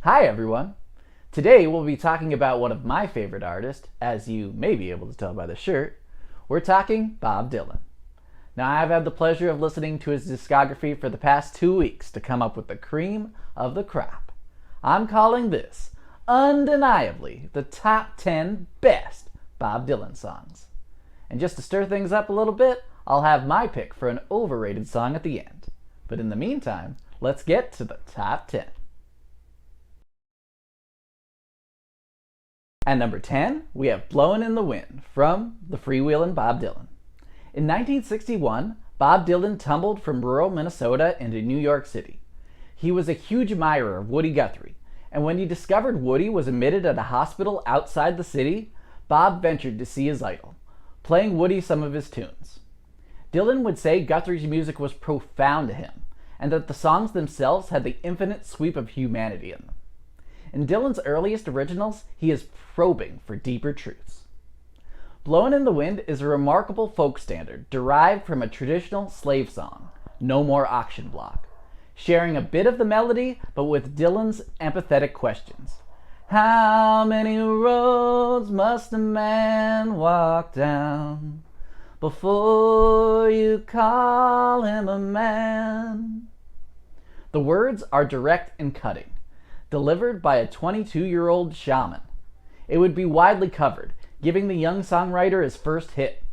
Hi everyone! Today we'll be talking about one of my favorite artists, as you may be able to tell by the shirt. We're talking Bob Dylan. Now I've had the pleasure of listening to his discography for the past 2 weeks to come up with the cream of the crop. I'm calling this, undeniably, the top 10 best Bob Dylan songs. And just to stir things up a little bit, I'll have my pick for an overrated song at the end. But in the meantime, let's get to the top 10. At number 10, we have Blowin' in the Wind from the Freewheelin' Bob Dylan. In 1961, Bob Dylan tumbled from rural Minnesota into New York City. He was a huge admirer of Woody Guthrie, and when he discovered Woody was admitted at a hospital outside the city, Bob ventured to see his idol, playing Woody some of his tunes. Dylan would say Guthrie's music was profound to him, and that the songs themselves had the infinite sweep of humanity in them. In Dylan's earliest originals, he is probing for deeper truths. Blowin' in the Wind is a remarkable folk standard derived from a traditional slave song, No More Auction Block, sharing a bit of the melody but with Dylan's empathetic questions. How many roads must a man walk down before you call him a man? The words are direct and cutting, delivered by a 22-year-old shaman. It would be widely covered, giving the young songwriter his first hit.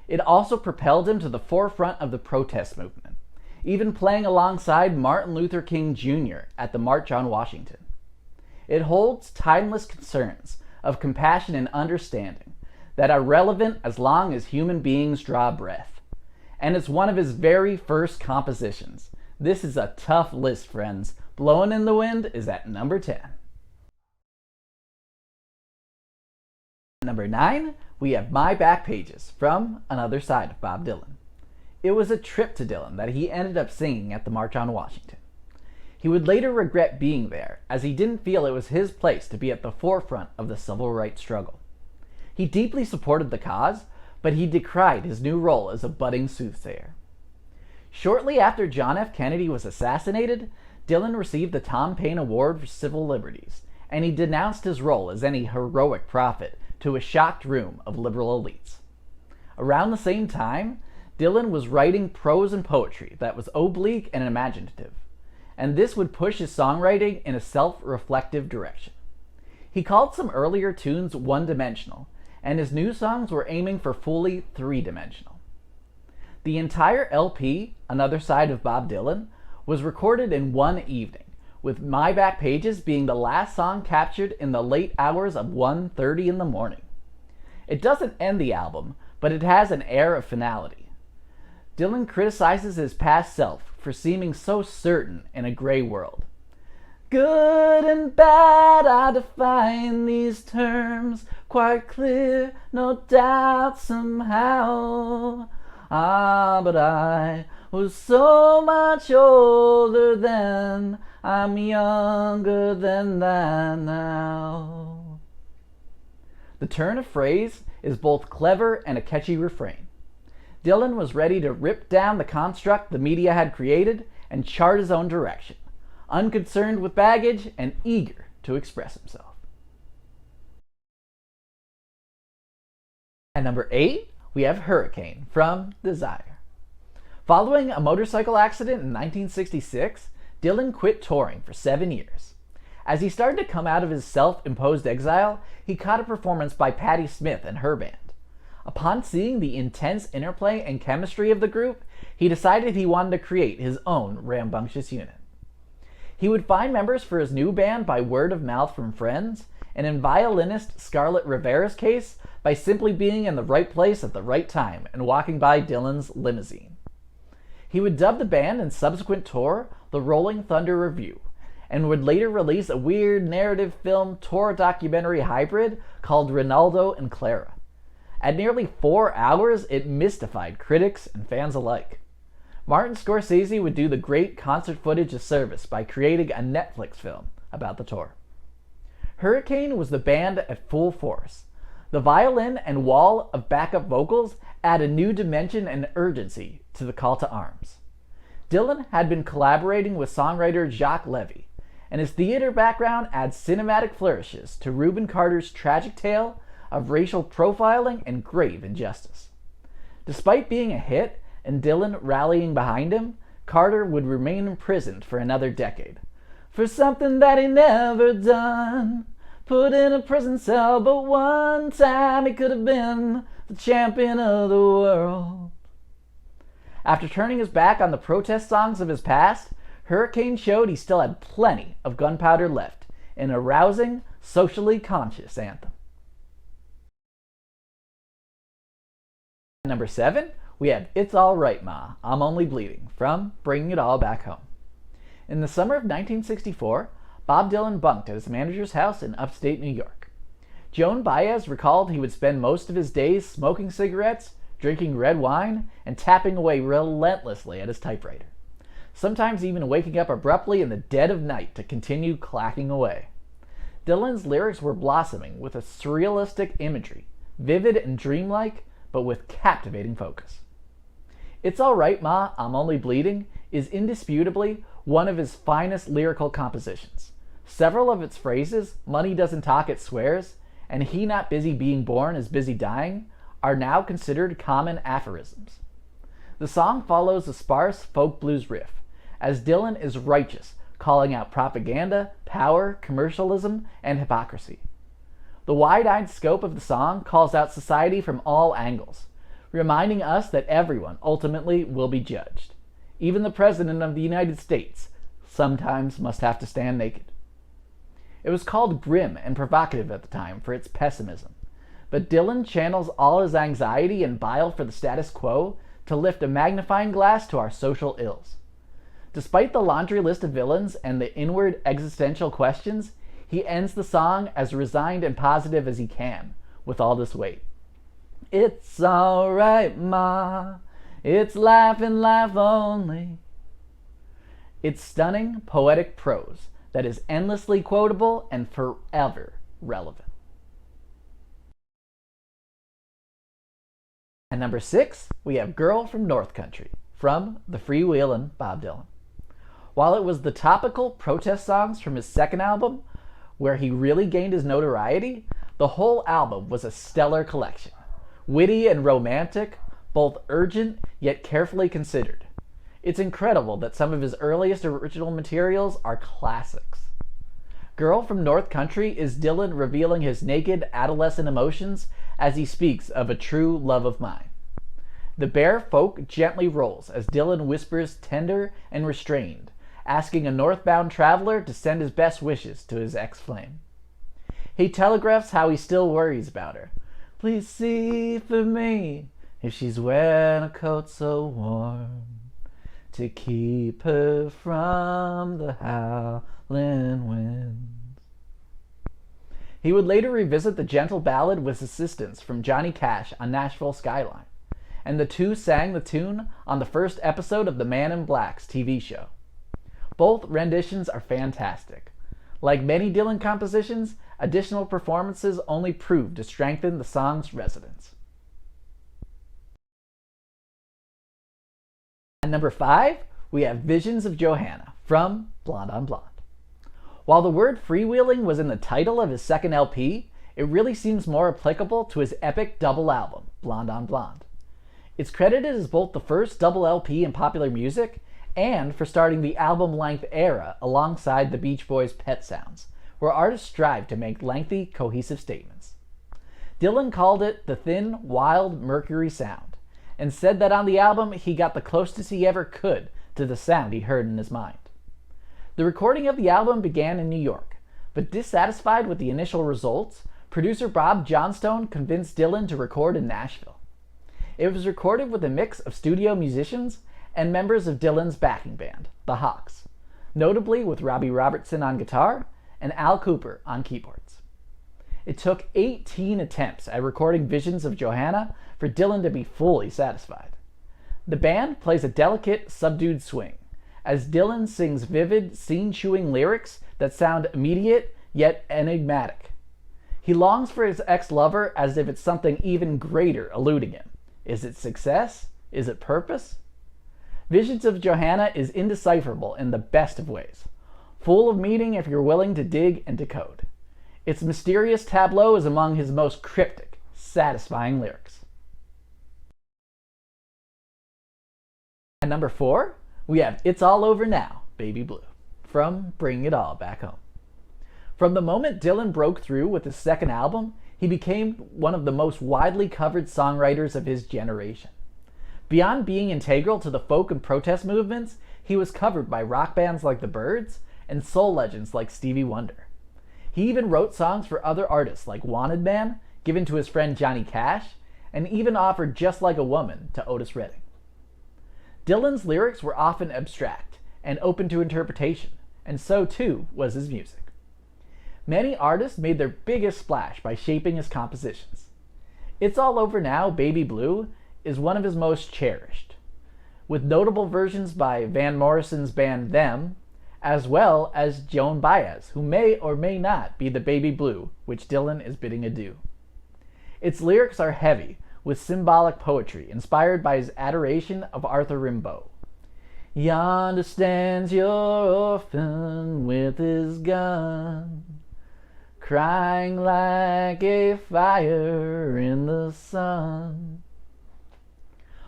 It also propelled him to the forefront of the protest movement, even playing alongside Martin Luther King Jr. at the March on Washington. It holds timeless concerns of compassion and understanding that are relevant as long as human beings draw breath. And it's one of his very first compositions. This is a tough list, friends. Blowin' in the Wind is at number 10. At number 9, we have My Back Pages from Another Side of Bob Dylan. It was a trip to Dylan that he ended up singing at the March on Washington. He would later regret being there, as he didn't feel it was his place to be at the forefront of the civil rights struggle. He deeply supported the cause, but he decried his new role as a budding soothsayer. Shortly after John F. Kennedy was assassinated, Dylan received the Tom Paine Award for Civil Liberties, and he denounced his role as any heroic prophet to a shocked room of liberal elites. Around the same time, Dylan was writing prose and poetry that was oblique and imaginative, and this would push his songwriting in a self-reflective direction. He called some earlier tunes one-dimensional, and his new songs were aiming for fully three-dimensional. The entire LP, Another Side of Bob Dylan, was recorded in one evening, with My Back Pages being the last song captured in the late hours of 1:30 in the morning. It doesn't end the album, but it has an air of finality. Dylan criticizes his past self for seeming so certain in a gray world. Good and bad, I define these terms, quite clear, no doubt somehow. Ah, but I was so much older then, I'm younger than that now. The turn of phrase is both clever and a catchy refrain. Dylan was ready to rip down the construct the media had created and chart his own direction, unconcerned with baggage and eager to express himself. At number 8, we have Hurricane from Desire. Following a motorcycle accident in 1966, Dylan quit touring for 7 years. As he started to come out of his self-imposed exile, he caught a performance by Patti Smith and her band. Upon seeing the intense interplay and chemistry of the group, he decided he wanted to create his own rambunctious unit. He would find members for his new band by word of mouth from friends, and in violinist Scarlett Rivera's case, by simply being in the right place at the right time and walking by Dylan's limousine. He would dub the band and subsequent tour the Rolling Thunder Revue, and would later release a weird narrative film tour documentary hybrid called Ronaldo and Clara. At nearly 4 hours, it mystified critics and fans alike. Martin Scorsese would do the great concert footage a service by creating a Netflix film about the tour. Hurricane was the band at full force. The violin and wall of backup vocals add a new dimension and urgency to the call to arms. Dylan had been collaborating with songwriter Jacques Levy, and his theater background adds cinematic flourishes to Reuben Carter's tragic tale of racial profiling and grave injustice. Despite being a hit and Dylan rallying behind him, Carter would remain imprisoned for another decade for something that he never done. Put in a prison cell, but one time he could have been the champion of the world. After turning his back on the protest songs of his past, Hurricane showed he still had plenty of gunpowder left in a rousing, socially conscious anthem. At number 7, we have It's All Right Ma, I'm Only Bleeding from Bringing It All Back Home. In the summer of 1964, Bob Dylan bunked at his manager's house in upstate New York. Joan Baez recalled he would spend most of his days smoking cigarettes, drinking red wine, and tapping away relentlessly at his typewriter, sometimes even waking up abruptly in the dead of night to continue clacking away. Dylan's lyrics were blossoming with a surrealistic imagery, vivid and dreamlike, but with captivating focus. It's All Right Ma, I'm Only Bleeding is indisputably one of his finest lyrical compositions. Several of its phrases, money doesn't talk, it swears, and he not busy being born is busy dying, are now considered common aphorisms. The song follows a sparse folk blues riff, as Dylan is righteous, calling out propaganda, power, commercialism, and hypocrisy. The wide-eyed scope of the song calls out society from all angles, reminding us that everyone ultimately will be judged. Even the President of the United States sometimes must have to stand naked. It was called grim and provocative at the time for its pessimism, but Dylan channels all his anxiety and bile for the status quo to lift a magnifying glass to our social ills. Despite the laundry list of villains and the inward existential questions, he ends the song as resigned and positive as he can, with all this weight. It's all right, Ma. It's life and life only. It's stunning, poetic prose that is endlessly quotable and forever relevant. At number 6, we have Girl from North Country from the freewheelin' Bob Dylan. While it was the topical protest songs from his second album where he really gained his notoriety, the whole album was a stellar collection. Witty and romantic, both urgent yet carefully considered. It's incredible that some of his earliest original materials are classics. Girl from North Country is Dylan revealing his naked adolescent emotions as he speaks of a true love of mine. The bare folk gently rolls as Dylan whispers tender and restrained, asking a northbound traveler to send his best wishes to his ex-flame. He telegraphs how he still worries about her. Please see for me if she's wearing a coat so warm to keep her from the howling winds. He would later revisit the gentle ballad with assistance from Johnny Cash on Nashville Skyline, and the two sang the tune on the first episode of the Man in Black's TV show. Both renditions are fantastic. Like many Dylan compositions, additional performances only proved to strengthen the song's resonance. At number 5, we have Visions of Johanna from Blonde on Blonde. While the word freewheeling was in the title of his second LP, it really seems more applicable to his epic double album, Blonde on Blonde. It's credited as both the first double LP in popular music and for starting the album-length era alongside the Beach Boys' Pet Sounds, where artists strive to make lengthy, cohesive statements. Dylan called it the thin, wild Mercury sound, and said that on the album he got the closest he ever could to the sound he heard in his mind. The recording of the album began in New York, but dissatisfied with the initial results, producer Bob Johnstone convinced Dylan to record in Nashville. It was recorded with a mix of studio musicians and members of Dylan's backing band, the Hawks, notably with Robbie Robertson on guitar and Al Cooper on keyboards. It took 18 attempts at recording Visions of Johanna for Dylan to be fully satisfied. The band plays a delicate, subdued swing, as Dylan sings vivid, scene-chewing lyrics that sound immediate yet enigmatic. He longs for his ex-lover as if it's something even greater eluding him. Is it success? Is it purpose? Visions of Johanna is indecipherable in the best of ways. full of meaning if you're willing to dig and decode. Its mysterious tableau is among his most cryptic, satisfying lyrics. At number 4, we have It's All Over Now, Baby Blue, from Bring It All Back Home. From the moment Dylan broke through with his second album, he became one of the most widely covered songwriters of his generation. Beyond being integral to the folk and protest movements, he was covered by rock bands like the Byrds and soul legends like Stevie Wonder. He even wrote songs for other artists like Wanted Man, given to his friend Johnny Cash, and even offered Just Like a Woman to Otis Redding. Dylan's lyrics were often abstract and open to interpretation, and so too was his music. Many artists made their biggest splash by shaping his compositions. It's All Over Now, Baby Blue is one of his most cherished, with notable versions by Van Morrison's band Them, as well as Joan Baez, who may or may not be the Baby Blue which Dylan is bidding adieu. Its lyrics are heavy, with symbolic poetry inspired by his adoration of Arthur Rimbaud. Yonder stands your orphan with his gun, crying like a fire in the sun.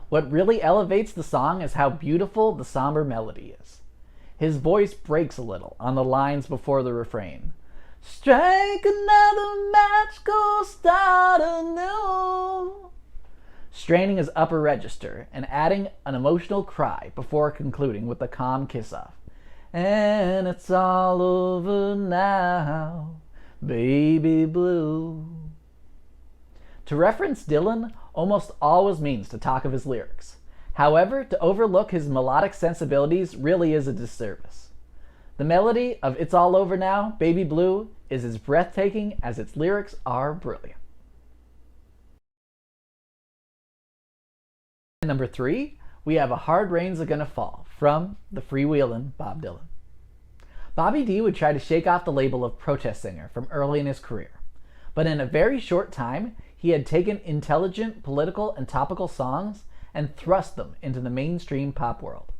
What really elevates the song is how beautiful the somber melody is. His voice breaks a little on the lines before the refrain. Strike another match, go start anew. Straining his upper register and adding an emotional cry before concluding with a calm kiss-off. And it's all over now, Baby Blue. To reference Dylan almost always means to talk of his lyrics. However, to overlook his melodic sensibilities really is a disservice. The melody of It's All Over Now, Baby Blue is as breathtaking as its lyrics are brilliant. At number 3, we have A Hard Rain's A-Gonna Fall from the freewheelin' Bob Dylan. Bobby D would try to shake off the label of protest singer from early in his career, but in a very short time, he had taken intelligent, political, and topical songs and thrust them into the mainstream pop world.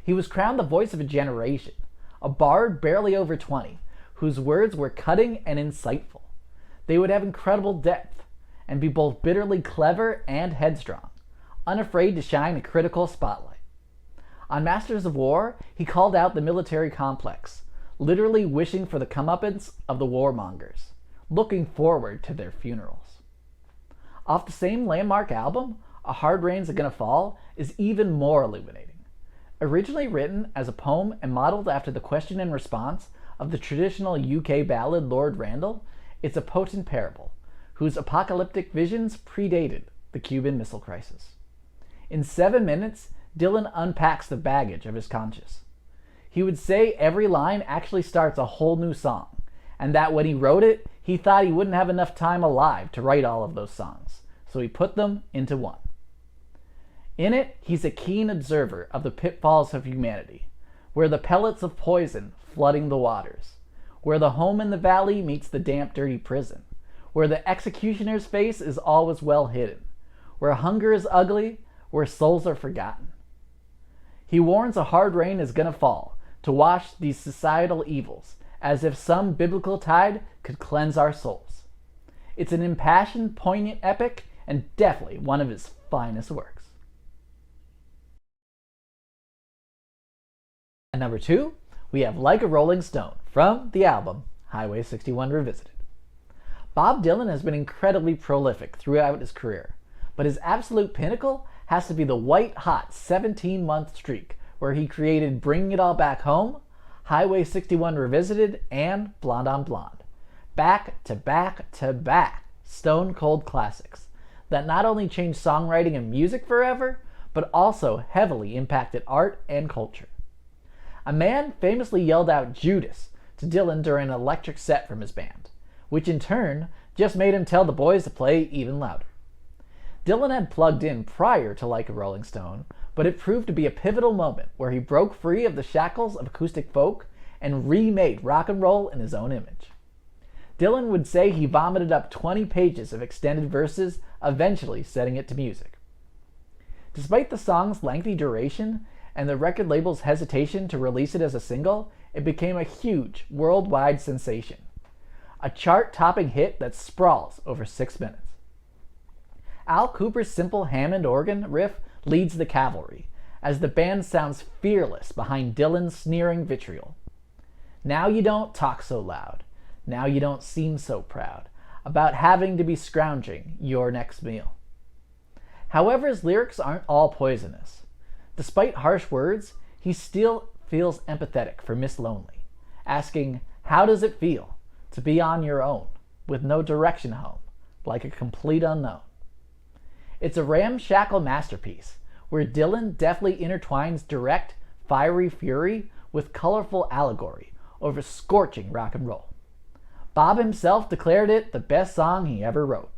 He was crowned the voice of a generation, a bard barely over 20, whose words were cutting and insightful. They would have incredible depth and be both bitterly clever and headstrong, unafraid to shine a critical spotlight. On Masters of War, he called out the military complex, literally wishing for the comeuppance of the warmongers, looking forward to their funerals. Off the same landmark album, A Hard Rain's A-Gonna Fall is even more illuminating. Originally written as a poem and modeled after the question and response of the traditional UK ballad Lord Randall, it's a potent parable, whose apocalyptic visions predated the Cuban Missile Crisis. In 7 minutes, Dylan unpacks the baggage of his conscience. He would say every line actually starts a whole new song, and that when he wrote it, he thought he wouldn't have enough time alive to write all of those songs, so he put them into one. In it, he's a keen observer of the pitfalls of humanity, where the pellets of poison flooding the waters, where the home in the valley meets the damp, dirty prison, where the executioner's face is always well hidden, where hunger is ugly, where souls are forgotten. He warns a hard rain is gonna fall to wash these societal evils, as if some biblical tide could cleanse our souls. It's an impassioned, poignant epic, and definitely one of his finest works. At number 2, we have Like a Rolling Stone from the album Highway 61 Revisited. Bob Dylan has been incredibly prolific throughout his career, but his absolute pinnacle has to be the white-hot 17-month streak where he created Bring It All Back Home, Highway 61 Revisited, and Blonde on Blonde. Back to back to back stone-cold classics that not only changed songwriting and music forever, but also heavily impacted art and culture. A man famously yelled out Judas to Dylan during an electric set from his band, which in turn just made him tell the boys to play even louder. Dylan had plugged in prior to Like a Rolling Stone, but it proved to be a pivotal moment where he broke free of the shackles of acoustic folk and remade rock and roll in his own image. Dylan would say he vomited up 20 pages of extended verses, eventually setting it to music. Despite the song's lengthy duration and the record label's hesitation to release it as a single, it became a huge worldwide sensation. A chart-topping hit that sprawls over 6 minutes. Al Kooper's simple Hammond organ riff leads the cavalry, as the band sounds fearless behind Dylan's sneering vitriol. Now you don't talk so loud, now you don't seem so proud, about having to be scrounging your next meal. However, his lyrics aren't all poisonous. Despite harsh words, he still feels empathetic for Miss Lonely, asking, how does it feel to be on your own, with no direction home, like a complete unknown? It's a ramshackle masterpiece, where Dylan deftly intertwines direct, fiery fury with colorful allegory over scorching rock and roll. Bob himself declared it the best song he ever wrote.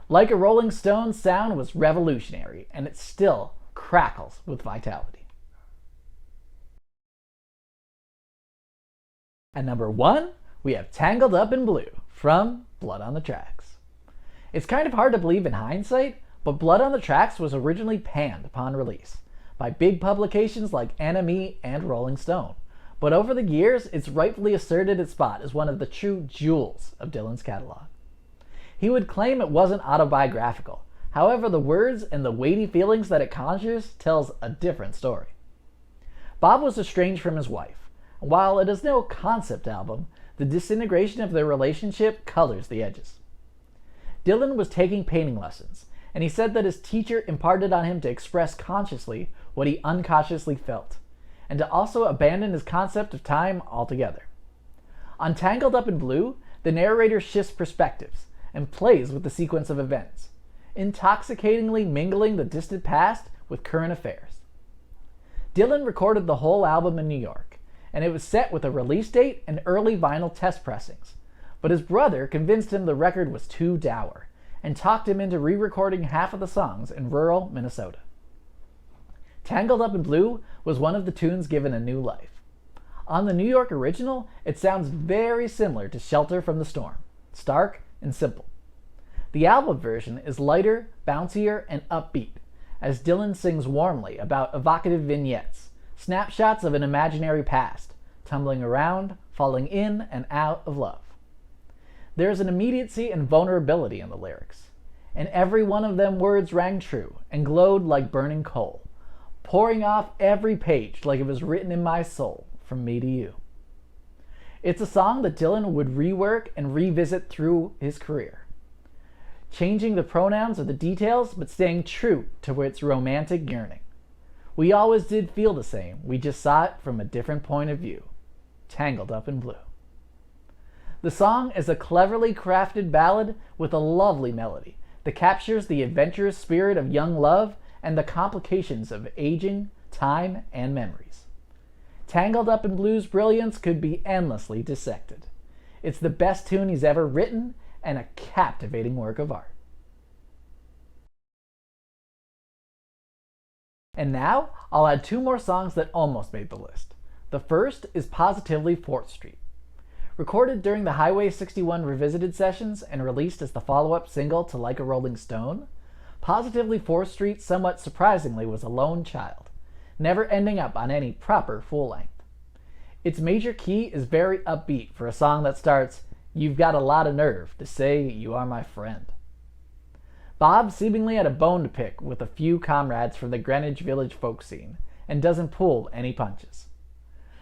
Like a Rolling Stones sound was revolutionary, and it still crackles with vitality. At number 1, we have Tangled Up in Blue from Blood on the Tracks. It's kind of hard to believe in hindsight, but Blood on the Tracks was originally panned upon release by big publications like NME and Rolling Stone. But over the years, it's rightfully asserted its spot as one of the true jewels of Dylan's catalog. He would claim it wasn't autobiographical. However, the words and the weighty feelings that it conjures tells a different story. Bob was estranged from his wife. While it is no concept album, the disintegration of their relationship colors the edges. Dylan was taking painting lessons, and he said that his teacher imparted on him to express consciously what he unconsciously felt, and to also abandon his concept of time altogether. On Tangled Up in Blue, the narrator shifts perspectives and plays with the sequence of events, intoxicatingly mingling the distant past with current affairs. Dylan recorded the whole album in New York, and it was set with a release date and early vinyl test pressings, but his brother convinced him the record was too dour, and talked him into re-recording half of the songs in rural Minnesota. Tangled Up in Blue was one of the tunes given a new life. On the New York original, it sounds very similar to Shelter from the Storm, stark and simple. The album version is lighter, bouncier, and upbeat, as Dylan sings warmly about evocative vignettes, snapshots of an imaginary past, tumbling around, falling in and out of love. There is an immediacy and vulnerability in the lyrics, and every one of them words rang true and glowed like burning coal, pouring off every page like it was written in my soul, from me to you. It's a song that Dylan would rework and revisit through his career, changing the pronouns or the details, but staying true to its romantic yearning. We always did feel the same, we just saw it from a different point of view. Tangled Up in Blue. The song is a cleverly crafted ballad with a lovely melody that captures the adventurous spirit of young love and the complications of aging, time, and memories. Tangled Up in Blue's brilliance could be endlessly dissected. It's the best tune he's ever written and a captivating work of art. And now, I'll add 2 more songs that almost made the list. The first is Positively 4th Street. Recorded during the Highway 61 Revisited sessions and released as the follow-up single to Like a Rolling Stone, Positively 4th Street somewhat surprisingly was a lone child, never ending up on any proper full length. Its major key is very upbeat for a song that starts, "You've got a lot of nerve to say you are my friend." Bob seemingly had a bone to pick with a few comrades from the Greenwich Village folk scene, and doesn't pull any punches.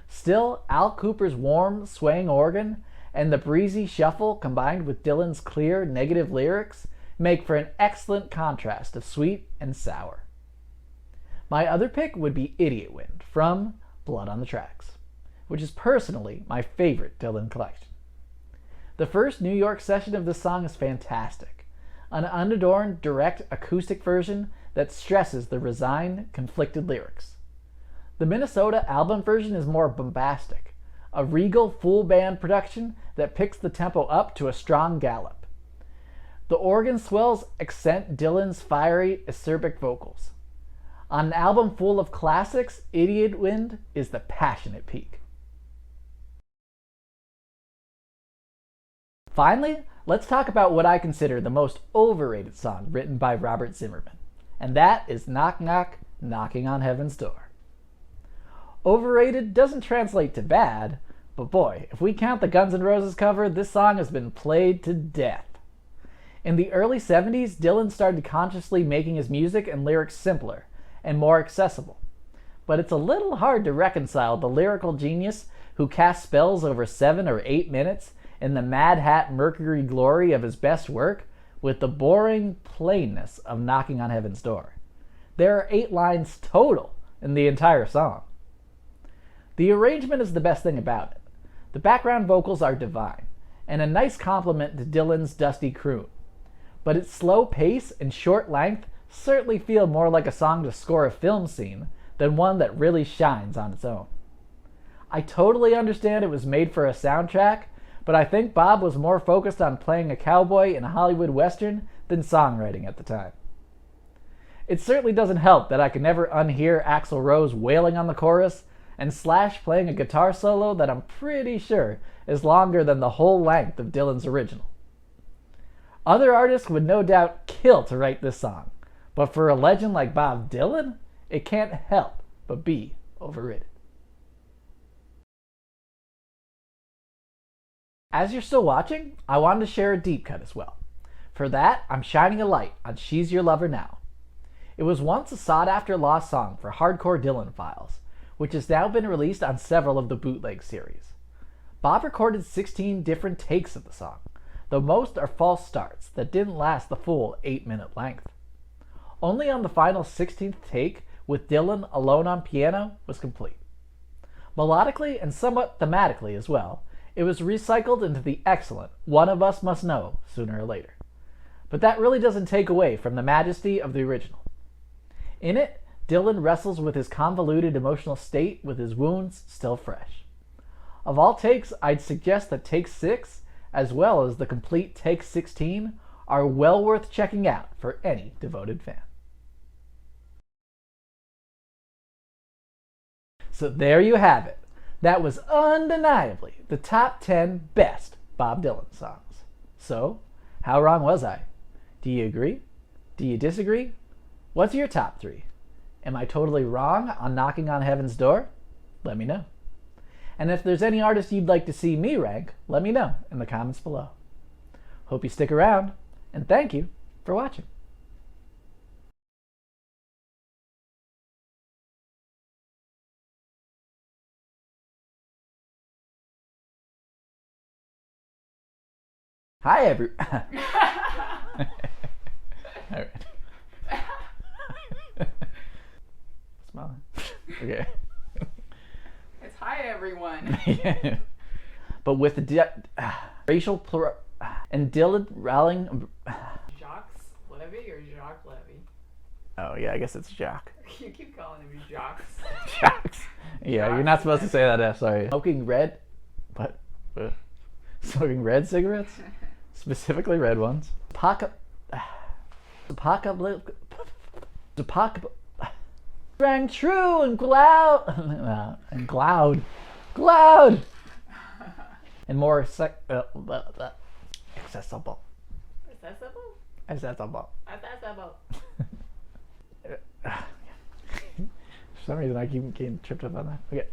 Still, Al Kooper's warm, swaying organ and the breezy shuffle combined with Dylan's clear, negative lyrics make for an excellent contrast of sweet and sour. My other pick would be Idiot Wind from Blood on the Tracks, which is personally my favorite Dylan collection. The first New York session of this song is fantastic, an unadorned, direct acoustic version that stresses the resigned, conflicted lyrics. The Minnesota album version is more bombastic, a regal full band production that picks the tempo up to a strong gallop. The organ swells accent Dylan's fiery, acerbic vocals. On an album full of classics, Idiot Wind is the passionate peak. Finally, let's talk about what I consider the most overrated song written by Robert Zimmerman, and that is Knock Knock, Knocking on Heaven's Door. Overrated doesn't translate to bad, but boy, if we count the Guns N' Roses cover, this song has been played to death. In the early 70s, Dylan started consciously making his music and lyrics simpler and more accessible. But it's a little hard to reconcile the lyrical genius who cast spells over 7 or 8 minutes in the Mad Hat Mercury glory of his best work with the boring plainness of Knocking on Heaven's Door. There are 8 lines total in the entire song. The arrangement is the best thing about it. The background vocals are divine, and a nice compliment to Dylan's dusty croon. But its slow pace and short length certainly feel more like a song to score a film scene than one that really shines on its own. I totally understand it was made for a soundtrack, but I think Bob was more focused on playing a cowboy in a Hollywood Western than songwriting at the time. It certainly doesn't help that I can never unhear Axl Rose wailing on the chorus and Slash playing a guitar solo that I'm pretty sure is longer than the whole length of Dylan's original. Other artists would no doubt kill to write this song, but for a legend like Bob Dylan, it can't help but be overrated. As you're still watching, I wanted to share a deep cut as well. For that, I'm shining a light on She's Your Lover Now. It was once a sought-after lost song for hardcore Dylan files, which has now been released on several of the bootleg series. Bob recorded 16 different takes of the song, though most are false starts that didn't last the full 8-minute length. Only on the final 16th take, with Dylan alone on piano, was complete. Melodically and somewhat thematically as well, it was recycled into the excellent One of Us Must Know Sooner or Later. But that really doesn't take away from the majesty of the original. In it, Dylan wrestles with his convoluted emotional state with his wounds still fresh. Of all takes, I'd suggest that take 6, as well as the complete take 16, are well worth checking out for any devoted fan. So there you have it. That was undeniably the top 10 best Bob Dylan songs. So, how wrong was I? Do you agree? Do you disagree? What's your top 3? Am I totally wrong on Knocking on Heaven's Door? Let me know. And if there's any artist you'd like to see me rank, let me know in the comments below. Hope you stick around, and thank you for watching. Hi, All right. Smiling. Okay. It's hi, everyone. Yeah. But with the racial plural and Dylan rallying. Jacques Levy or Jacques Levy? Oh yeah, I guess it's Jacques. You keep calling him Jacques. Jacques. Yeah, Jacques you're not supposed to say that F. Sorry. Smoking red. What? Smoking red cigarettes. Specifically red ones. Rang true and gloud and gloud, and more accessible. Accessible? Accessible. Accessible. For some reason, I keep getting tripped up on that. Okay.